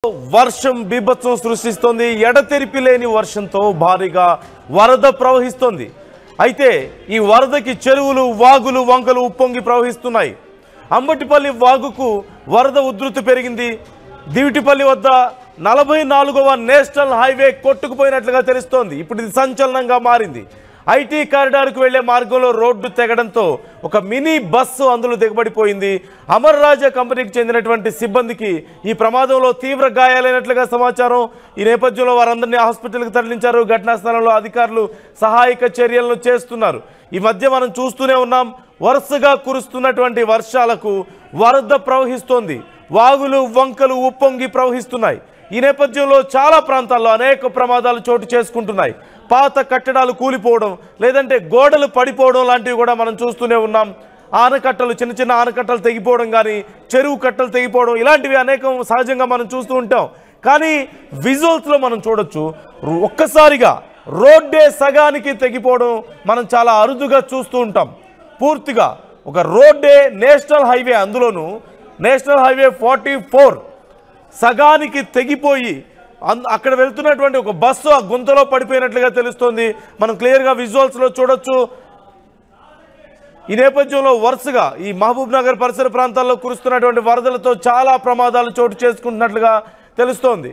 వర్షం బీభత్సం సృష్టిస్తోంది. ఎడతెరిపి లేని వర్షంతో భారీగా వరద ప్రవహిస్తోంది. అయితే ఈ వరదకి చెరువులు, వాగులు, వంకలు ఉప్పొంగి ప్రవహిస్తున్నాయి. అంబటిపల్లి వాగుకు వరద ఉధృతి పెరిగింది. దివిటిపల్లి వద్ద 44వ నేషనల్ హైవే కొట్టుకుపోయినట్లుగా తెలుస్తోంది. ఇప్పుడు ఇది సంచలనంగా మారింది. ఐటీ కారిడార్కు వెళ్లే మార్గంలో రోడ్డు తెగడంతో ఒక మినీ బస్సు అందులో దిగబడిపోయింది. అమర్ రాజా కంపెనీకి చెందినటువంటి సిబ్బందికి ఈ ప్రమాదంలో తీవ్ర గాయాలైనట్లుగా సమాచారం. ఈ నేపథ్యంలో వారందరినీ హాస్పిటల్కి తరలించారు. ఘటనా స్థలంలో అధికారులు సహాయక చర్యలను చేస్తున్నారు. ఈ మధ్య మనం చూస్తూనే ఉన్నాం, వరుసగా కురుస్తున్నటువంటి వర్షాలకు వరద ప్రవహిస్తోంది. వాగులు, వంకలు ఉప్పొంగి ప్రవహిస్తున్నాయి. ఈ నేపథ్యంలో చాలా ప్రాంతాల్లో అనేక ప్రమాదాలు చోటు చేసుకుంటున్నాయి. పాత కట్టడాలు కూలిపోవడం, లేదంటే గోడలు పడిపోవడం లాంటివి కూడా మనం చూస్తూనే ఉన్నాం. ఆనకట్టలు, చిన్న చిన్న ఆనకట్టలు తెగిపోవడం కానీ, చెరువు కట్టలు తెగిపోవడం, ఇలాంటివి అనేకం సహజంగా మనం చూస్తూ ఉంటాం. కానీ విజువల్స్లో మనం చూడొచ్చు, ఒక్కసారిగా రోడ్డే సగానికి తెగిపోవడం మనం చాలా అరుదుగా చూస్తూ ఉంటాం. పూర్తిగా ఒక రోడ్డే, నేషనల్ హైవే, అందులోనూ నేషనల్ హైవే 44 సగానికి తెగిపోయి అక్కడ వెళ్తున్నటువంటి ఒక బస్సు ఆ గుంతలో పడిపోయినట్లుగా తెలుస్తోంది. మనం క్లియర్గా విజువల్స్లో చూడొచ్చు. ఈ నేపథ్యంలో వరుసగా ఈ మహబూబ్ నగర్ పరిసర ప్రాంతాల్లో కురుస్తున్నటువంటి వరదలతో చాలా ప్రమాదాలు చోటు చేసుకుంటున్నట్లుగా తెలుస్తోంది.